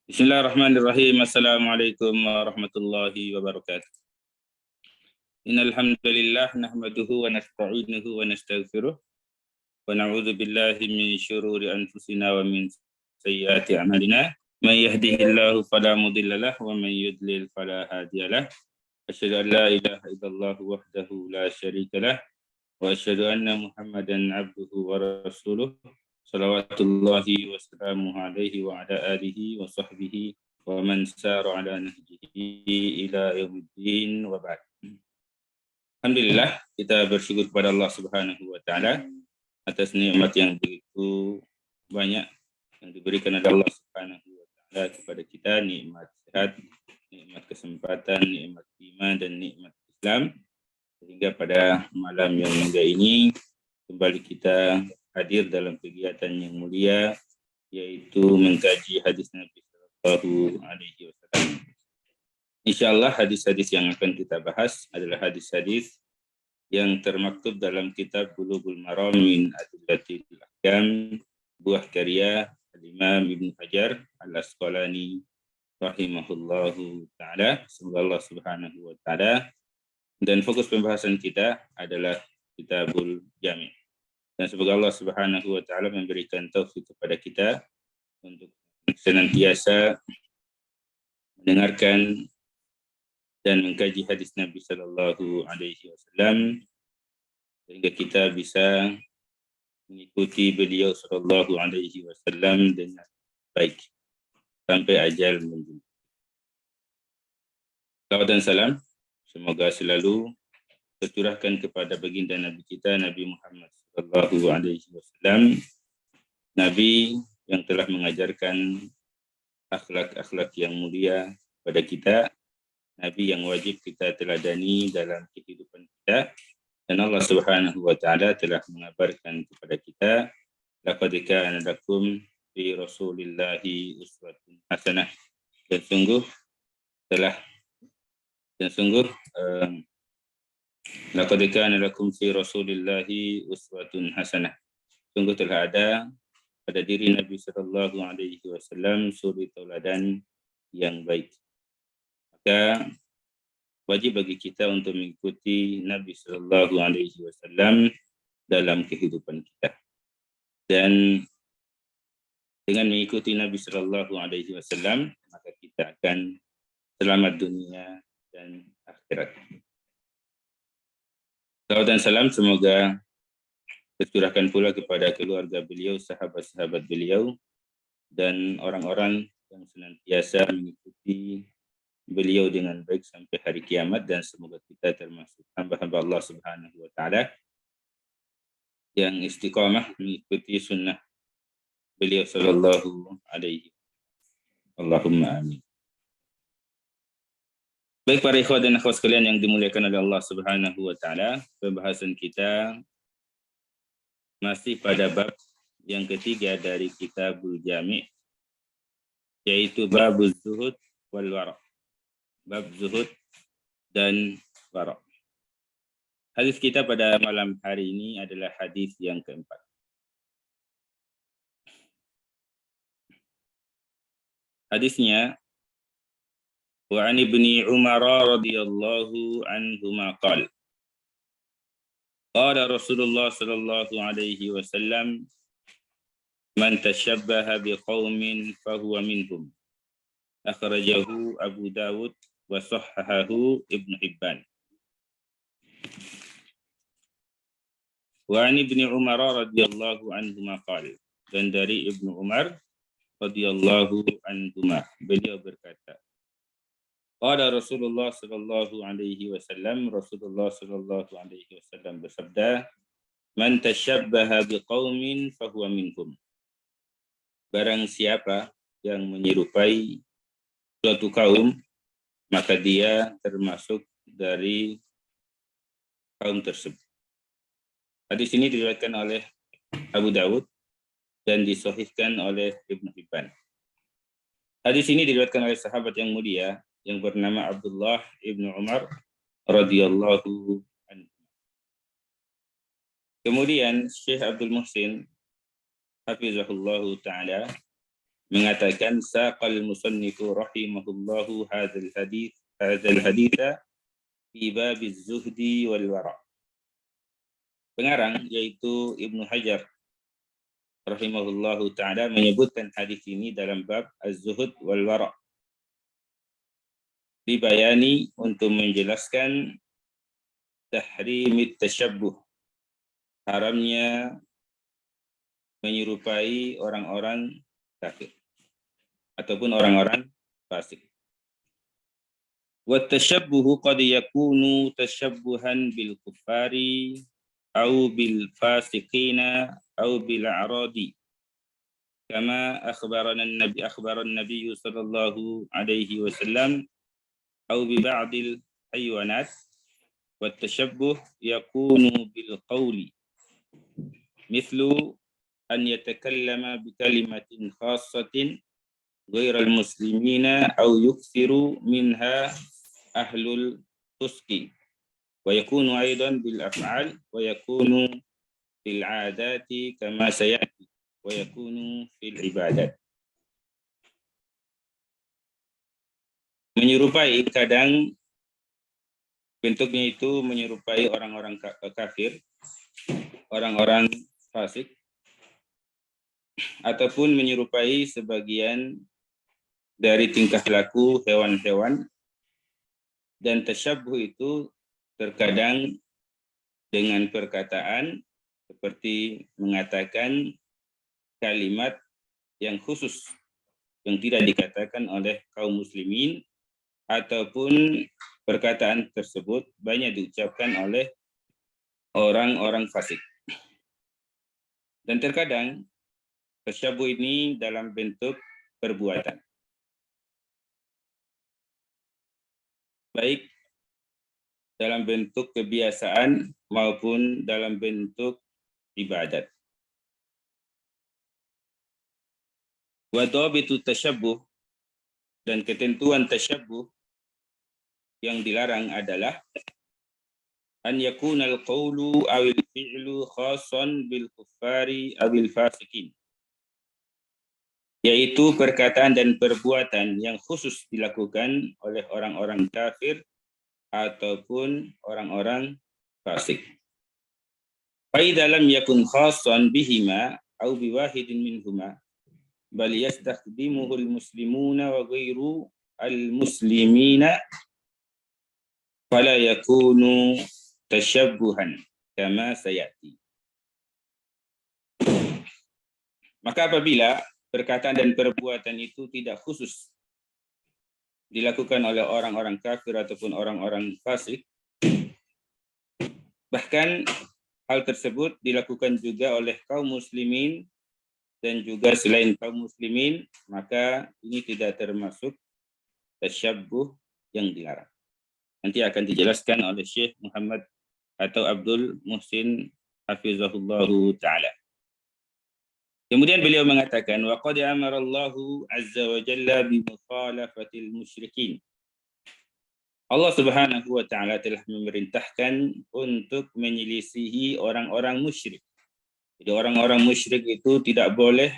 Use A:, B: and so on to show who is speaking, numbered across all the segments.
A: Bismillahirrahmanirrahim. Assalamualaikum warahmatullahi wabarakatuh. Innal hamdalillah nahmaduhu wa nasta'inuhu wa nastaghfiruh wa na'udzu billahi min syururi anfusina wa min sayyiati a'malina. May yahdihillahu fala mudilla lahu wa may yudlil fala hadiyalah. Asyhadu an la ilaha illallah wahdahu la syarika lah wa asyhadu anna Muhammadan abduhu wa rasuluh. Salawatullahi wassalamu alaihi wa ala alihi wa sahbihi wa man sara ala nahjihi ila yaumiddin wa ba'd. Alhamdulillah, kita bersyukur kepada Allah Subhanahu wa taala atas nikmat yang begitu banyak yang diberikan oleh Allah Subhanahu wa taala kepada kita, nikmat sehat, nikmat kesempatan, nikmat iman dan nikmat Islam. Sehingga pada malam yang mulia ini kembali kita hadir dalam kegiatan yang mulia, yaitu mengkaji hadis Nabi Sallallahu Alaihi Wasallam. Insyaallah hadis-hadis yang akan kita bahas adalah hadis-hadis yang termaktub dalam kitab Bulughul Maram min Adillatil Ahkam, buah karya Al-Imam Ibnu Hajar Al-Asqalani rahimahullahu taala. Semoga Allah Subhanahu wa taala, dan fokus pembahasan kita adalah Kitabul Jami'. Dan semoga Allah Subhanahu wa taala memberikan taufik kepada kita untuk senantiasa mendengarkan dan mengkaji hadis Nabi sallallahu alaihi wasallam sehingga kita bisa mengikuti beliau sallallahu alaihi wasallam dengan baik sampai ajal menjemput. Salawat dan salam semoga selalu tercurahkan kepada baginda Nabi kita Nabi Muhammad sallallahu alaihi wasallam, Nabi yang telah mengajarkan akhlak-akhlak yang mulia kepada kita, Nabi yang wajib kita teladani dalam kehidupan kita, dan Allah Subhanahu wa taala telah mengabarkan kepada kita, laqad kana lakum fi Rasulillahi uswatun hasanah, dan sungguh laqad kana lakum fi Rasulillahi uswatun hasanah. Sungguh telah ada pada diri Nabi sallallahu alaihi wasallam suri tauladan yang baik. Maka wajib bagi kita untuk mengikuti Nabi sallallahu alaihi wasallam dalam kehidupan kita. Dan dengan mengikuti Nabi sallallahu alaihi wasallam, maka kita akan selamat dunia dan akhirat. Salawat dan salam semoga tercurahkan pula kepada keluarga beliau, sahabat-sahabat beliau, dan orang-orang yang senantiasa mengikuti beliau dengan baik sampai hari kiamat, dan semoga kita termasuk hamba-hamba Allah Subhanahu wa taala yang istiqamah mengikuti sunnah beliau sallallahu alaihi. Allahumma amin. Baik para ikhwah dan akhwat sekalian yang dimuliakan oleh Allah Subhanahu wa taala, pembahasan kita masih pada bab yang ketiga dari Kitabul Jami', yaitu babuz zuhud wal wara'. Bab zuhud dan wara'. Hadis kita pada malam hari ini adalah hadis yang keempat. Hadisnya wa an ibni Umar radhiyallahu anhuma qala qala Rasulullah sallallahu alaihi wasallam man tashabbaha biqaumin fahuwa minhum, akhrajahu Abu Dawud wa sahhahahu Ibnu Hibban. Wa an ibni Umar radhiyallahu anhuma qala, dan dari Ibnu Umar radhiyallahu anhuma, beliau berkata, qala Rasulullah sallallahu alaihi wasallam, Rasulullah sallallahu alaihi wasallam bersabda, man tashabbaha biqaumin fahuwa minhum, barang siapa yang menyerupai suatu kaum, maka dia termasuk dari kaum tersebut. Hadis ini diriwayatkan oleh Abu Dawud dan disahihkan oleh Ibnu Hibban. Hadis ini diriwayatkan oleh sahabat yang mulia yang bernama Abdullah ibnu Umar radhiyallahu anhu. Kemudian Syekh Abdul Muhsin hafizahullahu taala mengatakan saqal musannifu rahimahullahu hadzal haditha fi bab az-zuhdi wal wara'. Pengarang yaitu Ibnu Hajar rahimahullahu taala menyebutkan hadis ini dalam bab az-zuhud wal wara'. Dibayani untuk menjelaskan tahrimit tasyabbuh, haramnya menyerupai orang-orang kafir ataupun orang-orang fasik. Wa tasyabbuhu qad yakunu tasyabbuhan bil kuffari au bil fasiqina au bil a'radi kama akhbarana an-nabiy sallallahu alaihi wasallam au bi ba'dil haywanat. Wa tashabbuh yakunu bil qawli mithlu an yatakallama bi kalimatin khassatin ghairal muslimina aw yukthiru minha ahlul fusqi, wa yakunu aidan bil af'al, wa yakunu fil 'adati kama sayati, wa yakunu fil ibadat. Menyerupai, kadang bentuknya itu menyerupai orang-orang kafir, orang-orang fasik, ataupun menyerupai sebagian dari tingkah laku hewan-hewan. Dan tasyabbuh itu terkadang dengan perkataan seperti mengatakan kalimat yang khusus yang tidak dikatakan oleh kaum muslimin, ataupun perkataan tersebut banyak diucapkan oleh orang-orang fasik. Dan terkadang tasyabuh ini dalam bentuk perbuatan, baik dalam bentuk kebiasaan maupun dalam bentuk ibadat. Wa dhabitu tasyabuh, dan ketentuan tasyabuh yang dilarang adalah an yakuna al-qawlu awil fi'lu khasan bil kuffari awil fasikin, yaitu perkataan dan perbuatan yang khusus dilakukan oleh orang-orang kafir ataupun orang-orang fasik. Fa idza lam yakun khasan bihima aw biwahidin minhuma bal yastakhdimuhu al-muslimuna wa ghairu al-muslimina fala yakunu tasyabbuhan kama sayati. Maka apabila perkataan dan perbuatan itu tidak khusus dilakukan oleh orang-orang kafir ataupun orang-orang fasik, bahkan hal tersebut dilakukan juga oleh kaum muslimin dan juga selain kaum muslimin, maka ini tidak termasuk tasyabbuh yang dilarang. Nanti akan dijelaskan oleh Syekh Muhammad atau Abdul Muhsin hafizahullahu ta'ala. Kemudian beliau mengatakan, wa qad amara Allahu azza wa jalla bi mukhalafatil musyrikin. Allah Subhanahu wa ta'ala telah memerintahkan untuk menyelisihi orang-orang musyrik. Jadi orang-orang musyrik itu tidak boleh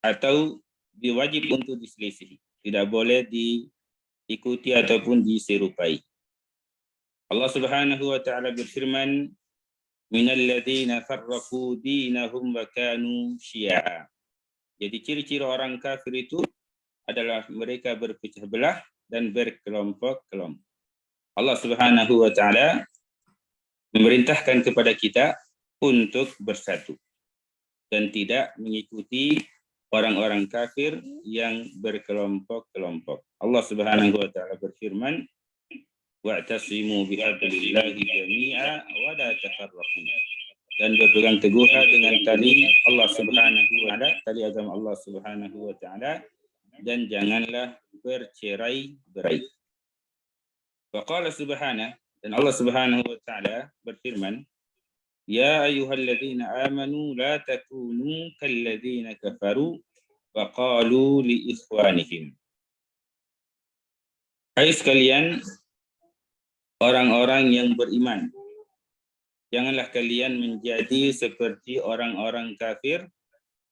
A: atau diwajib untuk diselisihi, tidak boleh diikuti ataupun diserupai. Allah Subhanahu wa ta'ala berfirman, minal ladzina farraqu dinahum wa kanu syi'a. Jadi ciri-ciri orang kafir itu adalah mereka berpecah belah dan berkelompok-kelompok. Allah Subhanahu wa ta'ala memerintahkan kepada kita untuk bersatu dan tidak mengikuti orang-orang kafir yang berkelompok-kelompok. Allah Subhanahu wa ta'ala berfirman, wa'tasimu bihablillahi jami'a wa la tafarraqu. Dan berpegang teguhlah dengan tali Allah Subhanahu wa ta'ala, tali agama Allah Subhanahu wa ta'ala, dan janganlah bercerai-berai. Wa qala subhanahu, dan Allah Subhanahu wa ta'ala berfirman, ya ayyuhalladzina amanu la takunu kalladzina kafaru wa qalu li ikhwanihim. Hai sekalian orang-orang yang beriman, janganlah kalian menjadi seperti orang-orang kafir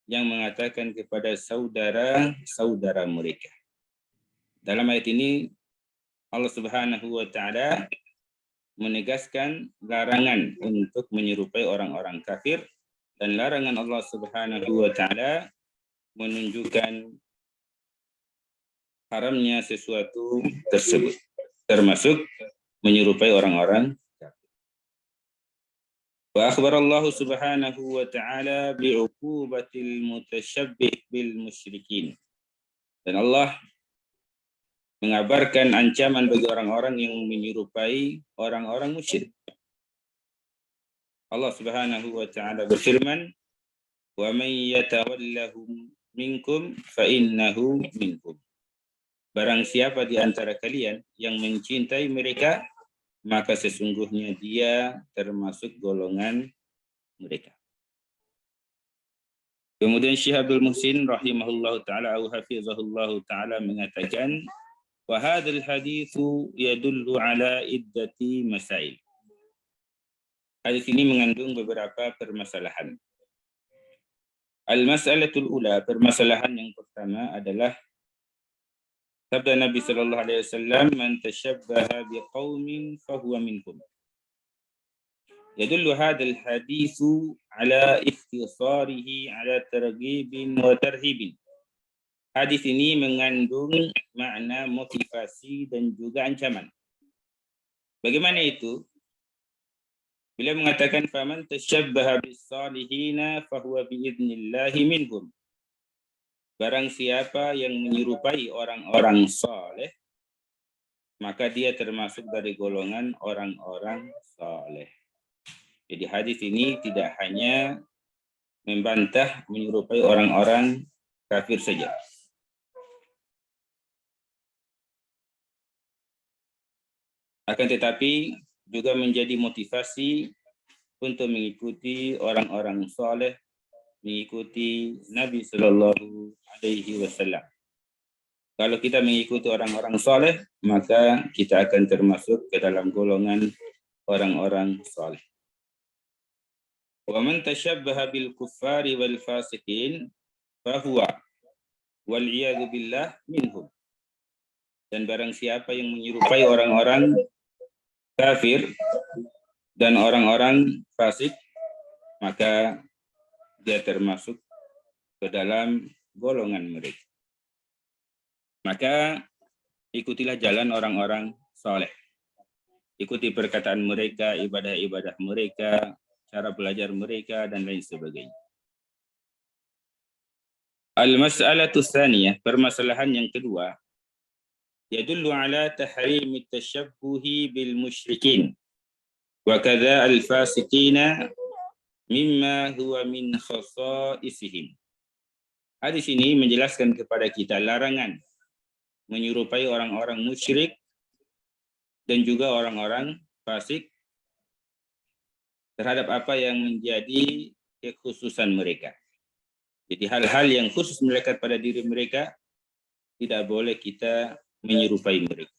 A: yang mengatakan kepada saudara-saudara mereka. Dalam ayat ini Allah Subhanahu wa taala menegaskan larangan untuk menyerupai orang-orang kafir, dan larangan Allah Subhanahu wa taala menunjukkan haramnya sesuatu tersebut, termasuk menyerupai orang-orang kafir. Wa akhbara Allah Subhanahu wa taala bi'uqubatil mutasyabbih bil musyrikin. Dan Allah mengabarkan ancaman bagi orang-orang yang menyerupai orang-orang musyrik. Allah Subhanahu wa taala berfirman, "Wa may yatawallahum minkum fa innahu minkum." Barang siapa di antara kalian yang mencintai mereka, maka sesungguhnya dia termasuk golongan mereka. Kemudian Syekh Abdul Muhsin rahimahullahu taala au hafizahullahu taala mengatakan, wa hadzal haditsu yadullu ala iddati masail. Hadis ini mengandung beberapa permasalahan. Al-mas'alatul ula, permasalahan yang pertama adalah sabda Nabi sallallahu alaihi wasallam, man tashabbaha biqaumin fahuwa minhum. Yadullu hadzal haditsu ala ikhtisarihi ala targhibin wa tarhibin. Hadis ini mengandung makna motivasi dan juga ancaman. Bagaimana itu? Bila mengatakan faman tashabbaha bis-salihina fahuwa biidnillahi minhum. Barang siapa yang menyerupai orang-orang saleh, maka dia termasuk dari golongan orang-orang saleh. Jadi hadis ini tidak hanya membantah menyerupai orang-orang kafir saja. Akan tetapi juga menjadi motivasi untuk mengikuti orang-orang saleh, mengikuti Nabi Sallallahu Alaihi Wasallam. Kalau kita mengikuti orang-orang saleh, maka kita akan termasuk ke dalam golongan orang-orang saleh. Wa man tashabbaha bil kuffari wal fasiqin fahuwa wal iyadu billah minhum. Dan barang siapa yang menyerupai orang-orang kafir dan orang-orang fasik, maka dia termasuk ke dalam golongan mereka. Maka ikutilah jalan orang-orang saleh. Ikuti perkataan mereka, ibadah-ibadah mereka, cara belajar mereka, dan lain sebagainya. Al-mas'alatu tsaniyah, permasalahan yang kedua, yadullu ala tahrim at-tashabbuhi bil musyrikin wa kadza al-fasiqina mimma huwa min khasaisihim. Hadis ini menjelaskan kepada kita larangan menyerupai orang-orang musyrik dan juga orang-orang fasik terhadap apa yang menjadi kekhususan mereka. Jadi hal-hal yang khusus melekat pada diri mereka tidak boleh kita menyerupai mereka.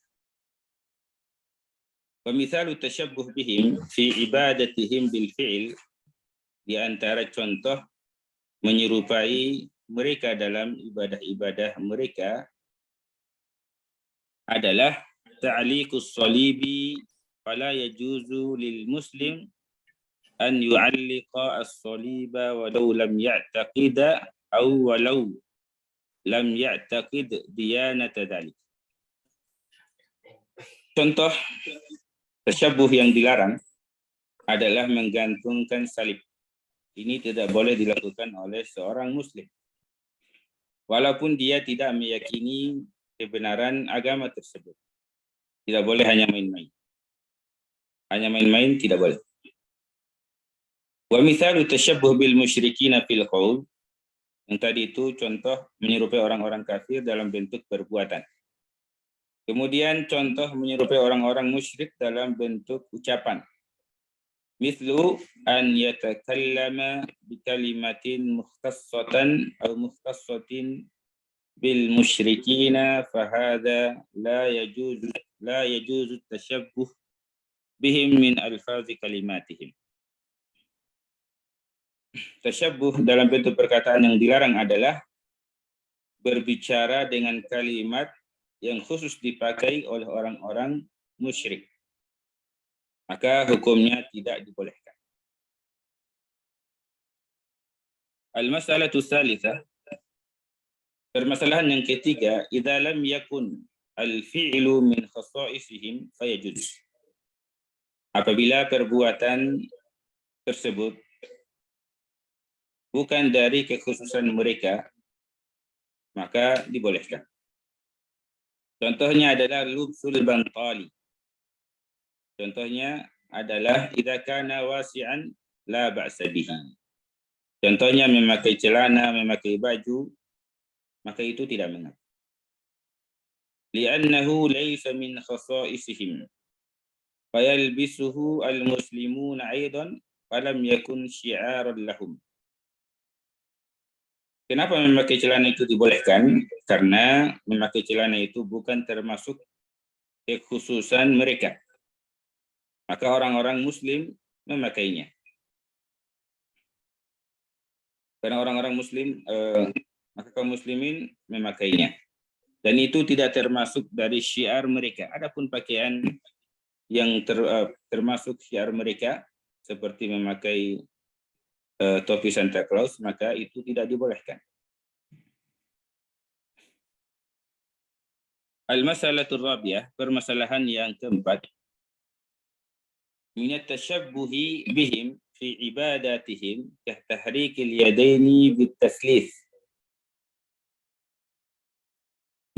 A: Wa mithalu tashabbuh bihim fi ibadatihim bil fi'l, di antara contoh menyerupai mereka dalam ibadah-ibadah mereka adalah ta'liqus salibi fala yajuzu lil muslim an yu'alliqa as-saliba walau lam ya'taqida aw walau lam ya'taqid diyanata dhalik. Contoh tasyabuh yang dilarang adalah menggantungkan salib. Ini tidak boleh dilakukan oleh seorang muslim, walaupun dia tidak meyakini kebenaran agama tersebut. Tidak boleh hanya main-main. Hanya main-main tidak boleh. Wa mithalu tashabbuh bil musyrikina fil qaul, yang tadi itu contoh menyerupai orang-orang kafir dalam bentuk perbuatan. Kemudian contoh menyerupai orang-orang musyrik dalam bentuk ucapan. Mithlu an yatakallama bi kalimatin mukhtassatan aw mukhtassatin bil musyrikina fa hadha la yajuzu tashabbuh bihim min alfazi kalimatihim. Tasyabbuh dalam bentuk perkataan yang dilarang adalah berbicara dengan kalimat yang khusus dipakai oleh orang-orang musyrik. Maka hukumnya tidak dibolehkan. Al-mas'alatu tsalitsah, permasalahan yang ketiga, idza lam yakun al-fi'lu min khasa'isihim fayajuz. Apabila perbuatan tersebut bukan dari kekhususan mereka, maka dibolehkan. Contohnya adalah lubsul bantali. Contohnya adalah idza kana wasi'an la ba'sa bihi. Contohnya memakai celana, memakai baju, maka itu tidak mengapa. Li'annahu laysa min khasa'isihim. Fayalbisuhu al-muslimuna aidan falam yakun syi'aran lahum. Kenapa memakai celana itu dibolehkan? Karena memakai celana itu bukan termasuk kekhususan mereka. Maka orang-orang muslim memakainya. Karena orang-orang muslim, maka kaum muslimin memakainya. Dan itu tidak termasuk dari syiar mereka. Adapun pakaian yang termasuk syiar mereka, seperti memakai topi Santa Claus, maka itu tidak dibolehkan. Al-mas'alatul rabi'ah, permasalahan yang keempat. Min at-tashabbuhi bihim fi ibadatihim kahtahrikil yadaini bitaslith.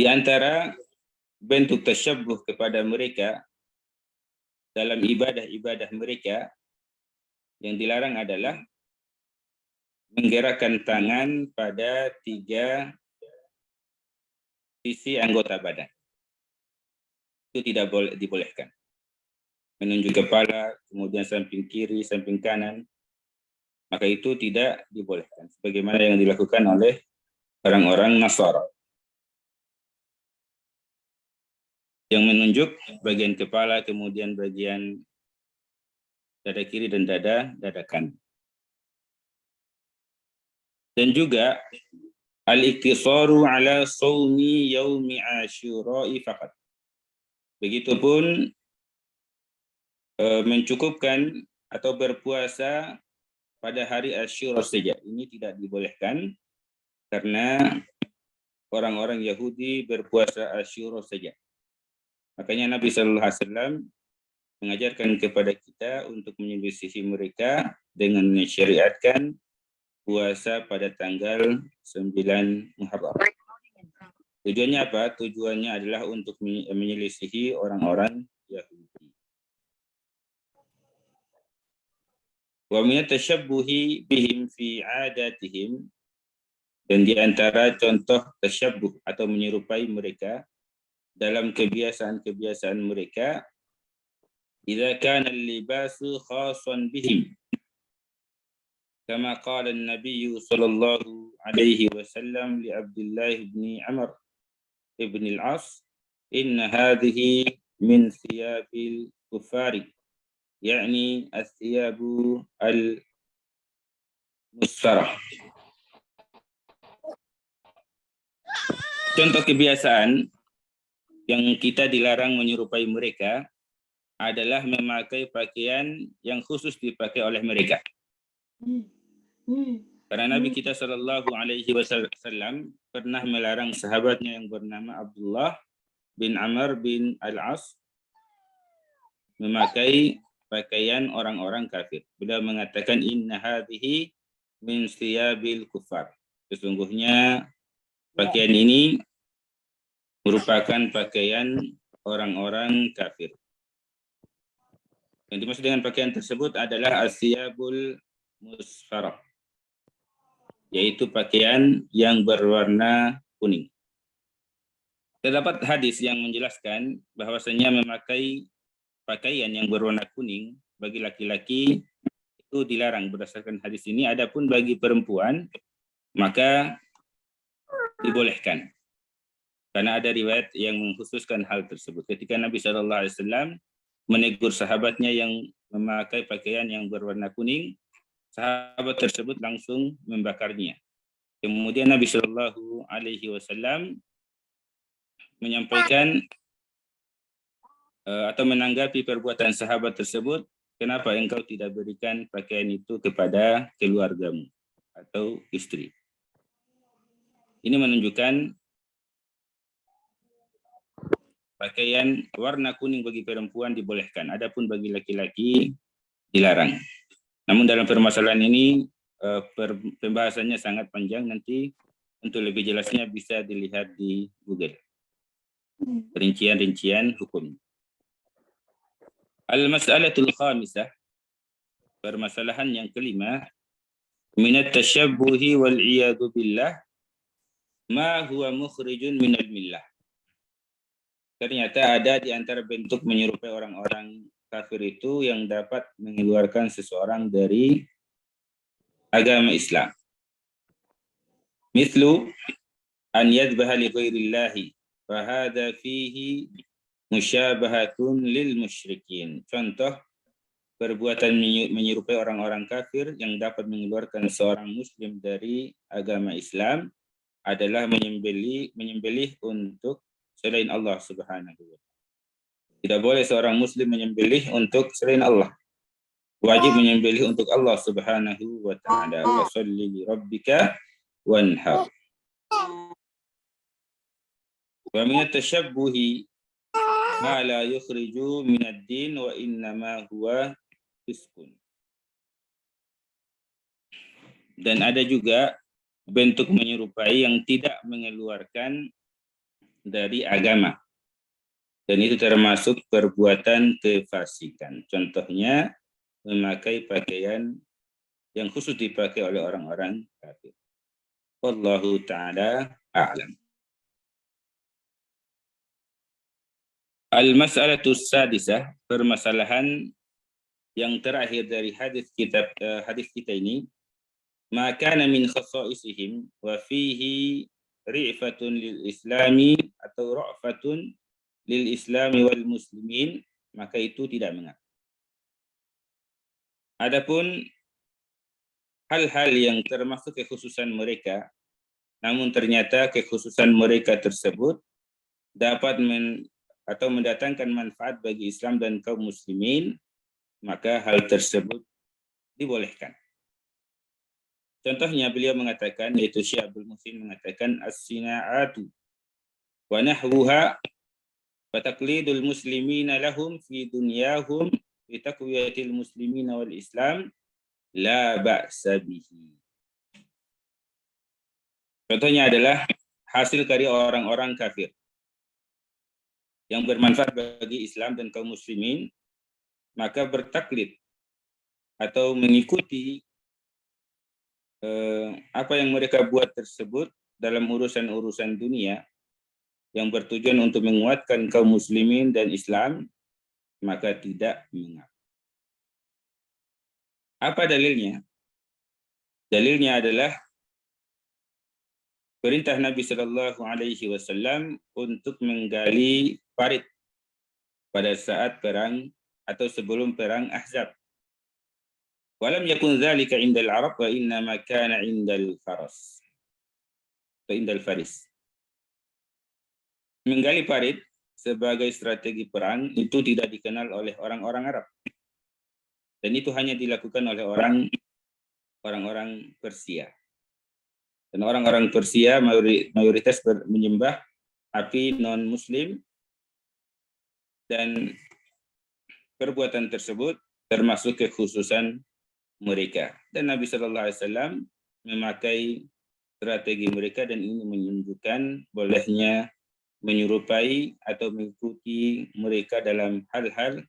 A: Di antara bentuk tasyabbuh kepada mereka dalam ibadah-ibadah mereka yang dilarang adalah menggerakkan tangan pada 3 sisi anggota badan. Itu tidak boleh dibolehkan. Menunjuk kepala, kemudian samping kiri, samping kanan, maka itu tidak dibolehkan. Sebagaimana yang dilakukan oleh orang-orang Nasara. Yang menunjuk bagian kepala, kemudian bagian dada kiri dan dada kanan. Dan juga al-iktisaru ala shaumi yaumi asyura'i faqat. Begitupun mencukupkan atau berpuasa pada hari Asyura saja. Ini tidak dibolehkan karena orang-orang Yahudi berpuasa Asyura saja. Makanya Nabi Sallallahu Alaihi Wasallam mengajarkan kepada kita untuk menyelisihi mereka dengan mensyariatkan puasa pada tanggal 9 Muharram. Tujuannya apa? Tujuannya adalah untuk menyelisihi orang-orang Yahudi. Wa min tasyabbuhi bihim fi 'adatihim, dan di antara contoh tasyabbuh atau menyerupai mereka dalam kebiasaan-kebiasaan mereka, idza kana al-libasu khassan bihim kama qala an-nabiy sallallahu alaihi wasallam li Abdullah bin Amr ibn al-As, inna hadhihi min thiyabil kufari, yakni as-thiyabu al-musfarah. Contoh kebiasaan yang kita dilarang menyerupai mereka adalah memakai pakaian yang khusus dipakai oleh mereka. Karena Nabi kita Shallallahu Alaihi Wasallam pernah melarang sahabatnya yang bernama Abdullah bin Amr bin al-As memakai pakaian orang-orang kafir. Beliau mengatakan inna hadhihi min thiyabil kufar. Sesungguhnya pakaian ini merupakan pakaian orang-orang kafir. Yang dimaksud dengan pakaian tersebut adalah asyabul musfarah, yaitu pakaian yang berwarna kuning. Terdapat hadis yang menjelaskan bahwasanya memakai pakaian yang berwarna kuning bagi laki-laki itu dilarang berdasarkan hadis ini. Adapun bagi perempuan maka dibolehkan. Karena ada riwayat yang mengkhususkan hal tersebut. Ketika Nabi Shallallahu Alaihi Wasallam menegur sahabatnya yang memakai pakaian yang berwarna kuning, sahabat tersebut langsung membakarnya. Kemudian Nabi Shallallahu Alaihi Wasallam menyampaikan atau menanggapi perbuatan sahabat tersebut, kenapa engkau tidak berikan pakaian itu kepada keluargamu atau istri? Ini menunjukkan pakaian warna kuning bagi perempuan dibolehkan, adapun bagi laki-laki dilarang. Namun dalam permasalahan ini pembahasannya sangat panjang, nanti untuk lebih jelasnya bisa dilihat di Google. Rincian-rincian hukum. Al-mas'alatul khamisah, permasalahan yang kelima, minat tasyabbuhi wal iyadu billah ma huwa mukhrijun minal millah. Ternyata ada di antara bentuk menyerupai orang-orang kafir itu yang dapat mengeluarkan seseorang dari agama Islam. Mithlu an yadbaha li ghairillahi fa hadha fihi musyabahatun lil musyrikin. Contoh perbuatan menyerupai orang-orang kafir yang dapat mengeluarkan seorang muslim dari agama Islam adalah menyembelih untuk selain Allah Subhanahu wa taala. Tidak boleh seorang muslim menyembelih untuk selain Allah. Wajib menyembelih untuk Allah Subhanahu wa taala. Wa sholli li rabbika wanhar. Wa min at-tashabbuhi ma la yukhriju min ad-din wa innama huwa fiskun. Dan ada juga bentuk menyerupai yang tidak mengeluarkan dari agama. Dan itu termasuk perbuatan kefasikan. Contohnya memakai pakaian yang khusus dipakai oleh orang-orang kafir. Wallahu ta'ala a'lam. Al-mas'alatu sadisah, permasalahan yang terakhir dari hadis kita ini, ma kana min khasaisihim wa fihi ri'fatun lil islami atau ra'fatun lil islami wal muslimin, maka itu tidak mengapa. Adapun hal-hal yang termasuk kekhususan mereka, namun ternyata kekhususan mereka tersebut dapat mendatangkan manfaat bagi Islam dan kaum muslimin, maka hal tersebut dibolehkan. Contohnya beliau mengatakan, yaitu Syekh Abdul Muhsin mengatakan, as-sina'atu wa nahwuha wa taqlidul muslimina lahum fi dunyahum fi taqwiyatil muslimina wal Islam la ba'sa bihi. Contohnya adalah hasil karya orang-orang kafir yang bermanfaat bagi Islam dan kaum muslimin, maka bertaklid atau mengikuti apa yang mereka buat tersebut dalam urusan-urusan dunia yang bertujuan untuk menguatkan kaum muslimin dan Islam, maka tidak mengapa. Apa dalilnya? Dalilnya adalah perintah Nabi Shallallahu Alaihi Wasallam untuk menggali parit pada saat perang atau sebelum perang Ahzab. Walam yakun dzalika indal Arab wa innama kana indal faras. Atau indal faris. Menggali parit sebagai strategi perang itu tidak dikenal oleh orang-orang Arab. Dan itu hanya dilakukan oleh orang-orang Persia. Dan orang-orang Persia mayoritas menyembah api non-muslim, dan perbuatan tersebut termasuk kekhususan mereka. Dan Nabi Shallallahu Alaihi Wasallam memakai strategi mereka, dan ini menunjukkan bolehnya menyerupai atau mengikuti mereka dalam hal-hal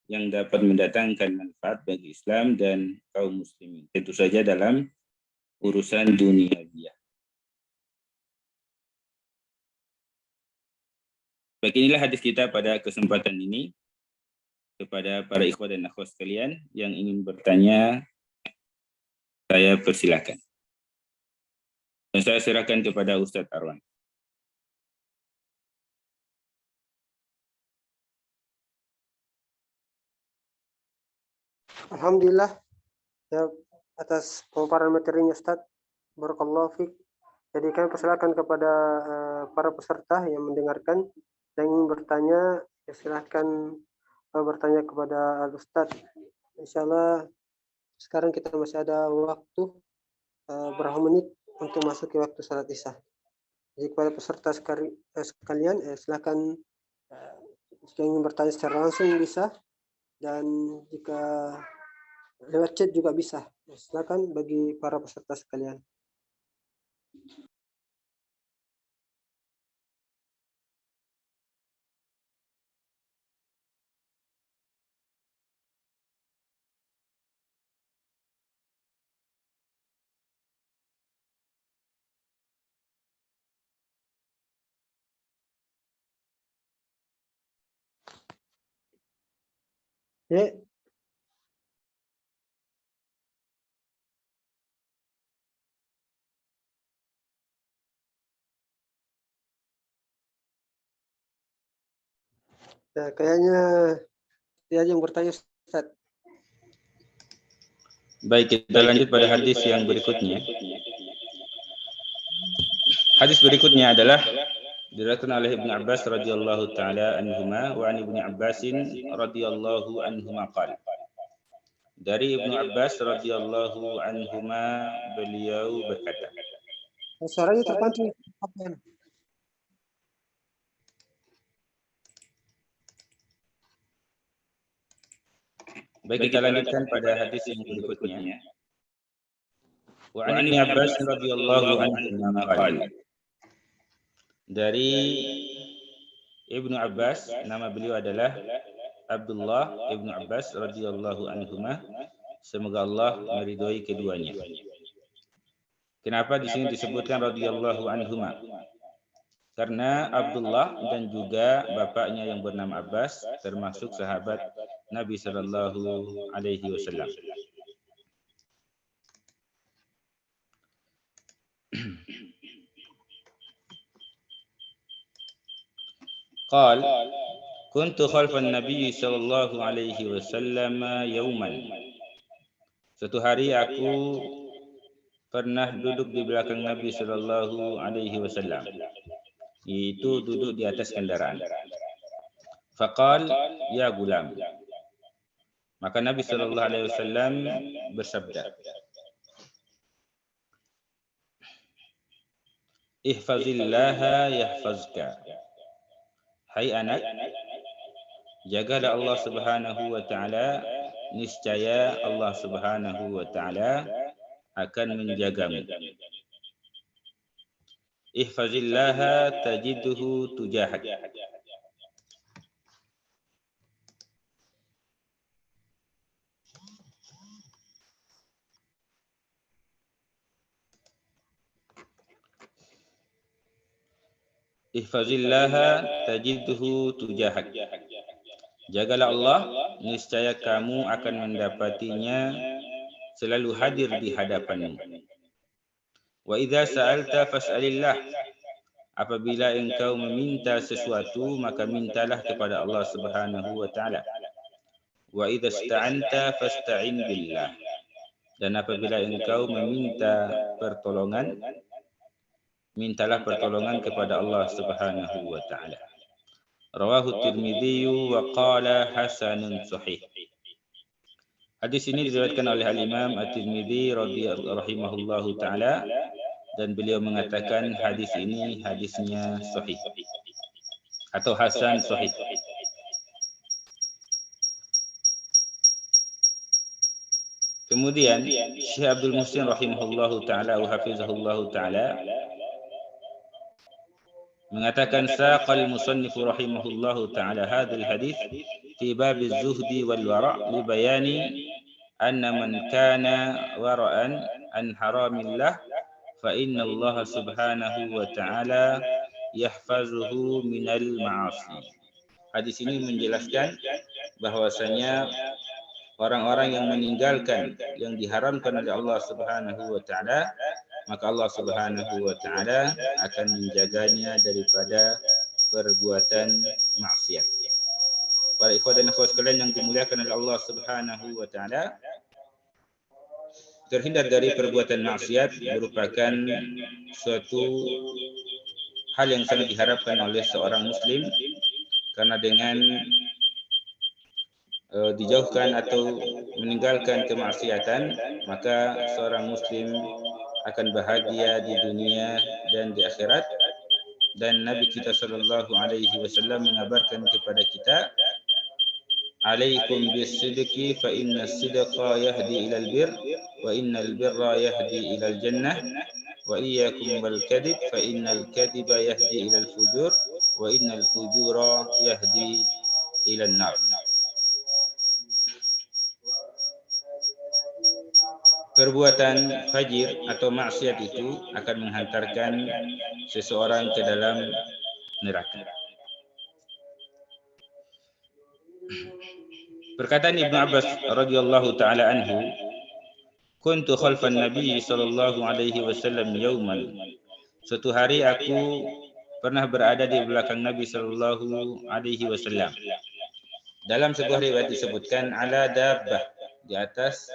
A: yang dapat mendatangkan manfaat bagi Islam dan kaum muslimin. Tentu saja dalam urusan duniawiah. Baik, inilah hadis kita pada kesempatan ini. Kepada para ikhwah dan akhwat sekalian yang ingin bertanya, saya persilakan. Dan saya serahkan kepada Ustadz Arwan.
B: Alhamdulillah, ya, atas pemaparan materinya Ustaz. Barakallahu fiik. Jadi kami persilakan kepada para peserta yang mendengarkan yang ingin bertanya, silahkan bertanya kepada Ustaz. Insyaallah sekarang kita masih ada waktu berapa menit untuk masuk ke waktu salat Isya. Jadi kepada peserta sekalian, silakan jika ingin bertanya secara langsung bisa, dan jika lewat chat juga bisa. Silakan bagi para peserta sekalian. Ya. Ya, kayaknya dia yang bertanya Ustaz.
A: Baik, kita lanjut pada hadis yang berikutnya. Hadis berikutnya adalah diriwayatkan oleh Ibnu Abbas radhiyallahu taala anhuma wa an Ibnu Abbasin radhiyallahu anhuma qala. Dari Ibnu Abbas radhiyallahu anhuma beliau berkata.
B: Suaranya terpancing.
A: Baik, kita lanjutkan pada hadis yang berikutnya. Wa an Ibnu Abbas radhiyallahu anhuma qala. Dari Ibnu Abbas, nama beliau adalah Abdullah Ibnu Abbas radhiyallahu anhuma. Semoga Allah meridhoi keduanya. Kenapa di sini disebutkan radhiyallahu anhuma? Karena Abdullah dan juga bapaknya yang bernama Abbas termasuk sahabat Nabi sallallahu alaihi wasallam. قال كنت خلف النبي صلى الله عليه وسلم يوما. Suatu hari aku pernah duduk di belakang Nabi sallallahu alaihi wasallam, yaitu duduk di atas kendaraan. Faqal ya gulam. Maka Nabi sallallahu alaihi wasallam bersabda, Ihfazillaha yahfazka. Hai anak, jagalah Allah Subhanahu wa taala, niscaya Allah Subhanahu wa taala akan menjagamu. Ihfazillaha tajidhu tujahak. Ihfazillaha tajidhu tujahak. Jagalah Allah, niscaya kamu akan mendapatinya selalu hadir di hadapanmu. Wa idza sa'alta fas'alillah. Apabila engkau meminta sesuatu, maka mintalah kepada Allah Subhanahu wa taala. Wa idza ista'anta fasta'in billah. Dan apabila engkau meminta pertolongan, mintalah pertolongan kepada Allah Subhanahu wa taala. Rawahu Tirmidzi wa qala hasanun sahih. Hadis ini diriwayatkan oleh Al-Imam At-Tirmidzi rahimahullahu taala dan beliau mengatakan hadis ini hadisnya sahih atau hasan sahih. Kemudian Syekh Abdul Muhsin rahimahullahu taala wa hafizahullahu taala mengatakan saqal musannif rahimahullahu taala hadzal hadis fi bab az-zuhdi wal wara' li bayani anna man kana wara'an an haramillah fa inna Allah subhanahu wa ta'ala yahfazuhu minal ma'asi. Hadis ini menjelaskan bahwasanya orang-orang yang meninggalkan yang diharamkan oleh Allah Subhanahu wa taala, maka Allah Subhanahu wa taala akan menjaganya daripada perbuatan maksiat. Para ikhwan dan akhwat sekalian yang dimuliakan oleh Allah Subhanahu wa taala, terhindar dari perbuatan maksiat merupakan suatu hal yang sangat diharapkan oleh seorang muslim, karena dengan dijauhkan atau meninggalkan kemaksiatan, maka seorang muslim akan bahagia di dunia dan di akhirat. Dan Nabi kita sallallahu alaihi wasallam mengabarkan kepada kita, alaikum bis-sidqi fa inna as-sidqa yahdi ila al-birr wa inna al-birra yahdi ila al-jannah wa iyyakum wal kadhib fa inna al-kadhiba yahdi ila al-fujur wa inna al-fujura yahdi ila an-nar. Perbuatan fajir atau maksiat itu akan menghantarkan seseorang ke dalam neraka. Perkataan Ibnu Abbas radhiyallahu taala anhu, kuntu khalfan Nabi sallallahu alaihi wasallam yauman. Suatu hari aku pernah berada di belakang Nabi sallallahu alaihi wasallam. Dalam sebuah riwayat disebutkan ala dabbah, di atas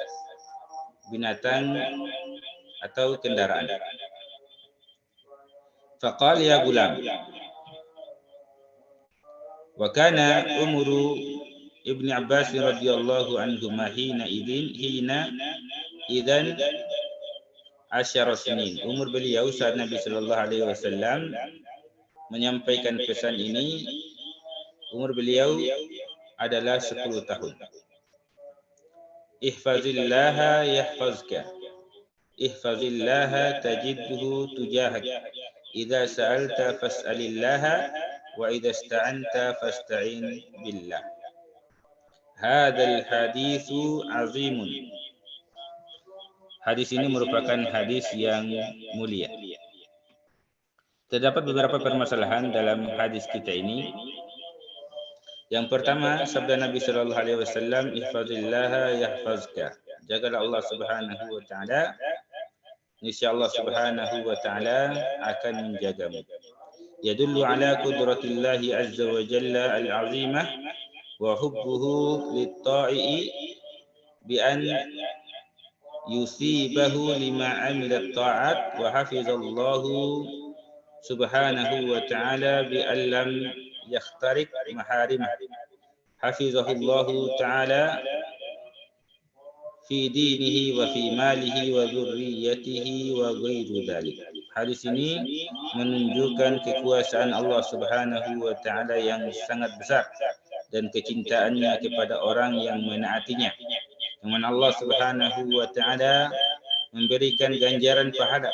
A: binatang atau kendaraan. Faqala ya gulam. Wa kana umru Ibnu Abbas radhiyallahu anhu hina idzan 10 sinin. Umur beliau saat Nabi sallallahu alaihi wasallam menyampaikan pesan ini, umur beliau adalah 10 tahun. Ihfazillaha yahfazka. Ihfazillaha tajidhu tujahak. Idza sa'alta fas'alillaha wa idza ista'anta fasta'in billah. Hadzal haditsu 'azimun. Hadis ini merupakan hadis yang mulia. Terdapat beberapa permasalahan dalam hadis kita ini. Yang pertama, sabda Nabi sallallahu alaihi wasallam, ihfazillaha yahfazka. Jagalah Allah Subhanahu wa taala, niscaya Allah Subhanahu wa taala akan menjagamu. Yadullu ala qudratillahi azza wa jalla al-'azimah wa hubbuhu lit-ta'i bi an yusibahu lima 'amila at-ta'at wa hafizallahu Subhanahu wa taala bi allam yakhtarik maharimah. Hafizahullahu ta'ala fi dinihi wa fi malihi wa dzurriyyatihi wa ghairu dzalik. Hadis ini menunjukkan kekuasaan Allah Subhanahu wa taala yang sangat besar dan kecintaannya kepada orang yang menaatinya. Dengan Allah Subhanahu wa taala memberikan ganjaran pahala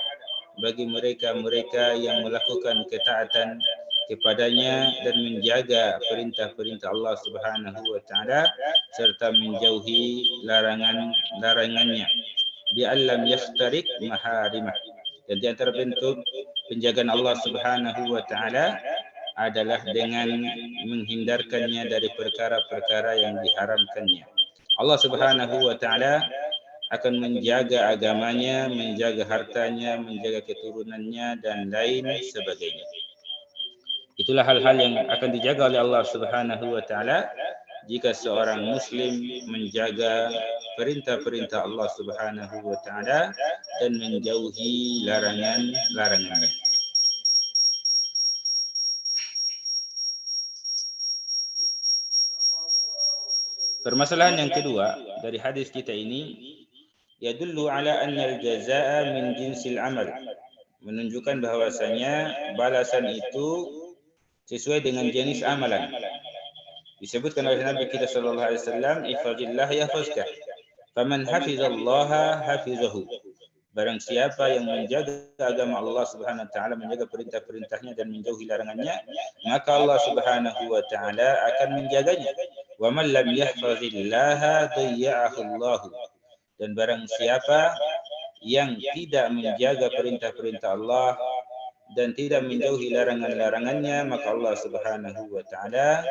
A: bagi mereka-mereka yang melakukan ketaatan kepadanya dan menjaga perintah-perintah Allah Subhanahu wa taala serta menjauhi larangannya. Bi allam yakhtarik maharimah. Dan di antara bentuk penjagaan Allah Subhanahu wa taala adalah dengan menghindarkannya dari perkara-perkara yang diharamkannya. Allah Subhanahu wa taala akan menjaga agamanya, menjaga hartanya, menjaga keturunannya dan lain sebagainya. Itulah hal-hal yang akan dijaga oleh Allah Subhanahu wa taala jika seorang muslim menjaga perintah-perintah Allah Subhanahu wa taala dan menjauhi larangan-larangannya. Permasalahan yang kedua dari hadis kita ini, yadullu ala anna al-jazaa'a min jinsil amal. Menunjukkan bahwasanya balasan itu sesuai dengan jenis amalan. Disebutkan oleh Nabi kita sallallahu alaihi wasallam, ihfazillah yahfazka. Faman hafizallaha hafizahu. Barang siapa yang menjaga agama Allah Subhanahu wa taala, menjaga perintah-perintahnya dan menjauhi larangannya, maka Allah Subhanahu wa taala akan menjaganya. Wa man lam yahfazillaha dayya'ahu Allah. Dan barang siapa yang tidak menjaga perintah-perintah Allah dan tidak menjauhi larangan-larangannya, maka Allah Subhanahu wa taala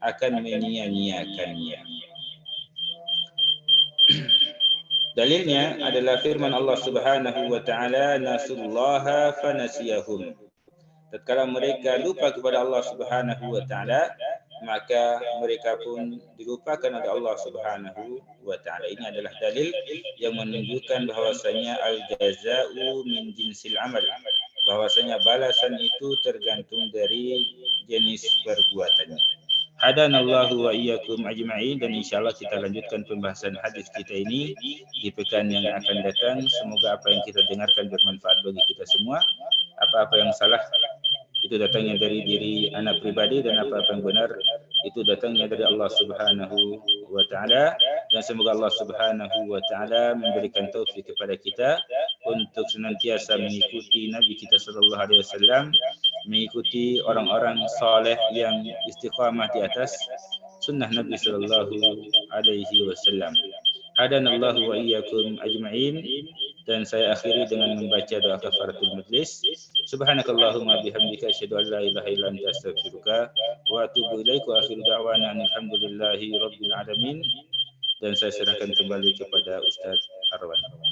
A: akan menyia-nyiakannya. Dalilnya adalah firman Allah Subhanahu wa taala, nasullaha fanasiyahum. Tatkala mereka lupa kepada Allah Subhanahu wa taala, maka mereka pun dilupakan oleh Allah Subhanahu wa taala. Ini adalah dalil yang menunjukkan bahwasanya al-jaza'u min jinsil amal, bahwasanya balasan itu tergantung dari jenis perbuatannya. Hadanallahu wa iyyakum ajma'in, dan insyaallah kita lanjutkan pembahasan hadis kita ini di pekan yang akan datang. Semoga apa yang kita dengarkan bermanfaat bagi kita semua. Apa-apa yang salah itu datangnya dari diri anak pribadi, dan apa-apa yang benar itu datangnya dari Allah Subhanahu wa taala. Dan semoga Allah Subhanahu wa taala memberikan taufik kepada kita untuk senantiasa mengikuti Nabi kita sallallahu alaihi wasallam, mengikuti orang-orang saleh yang istiqamah di atas sunnah Nabi sallallahu alaihi wasallam. Hadanallahu wa iyyakum ajma'in. Dan saya akhiri dengan membaca doa kafaratul majlis. Subhanakallahumma bihamdika asyhadu an la ilaha illa anta astaghfiruka wa atubu ilaik, wa akhiru da'wana alhamdulillahi rabbil alamin. Dan saya serahkan kembali kepada Ustaz Arwan.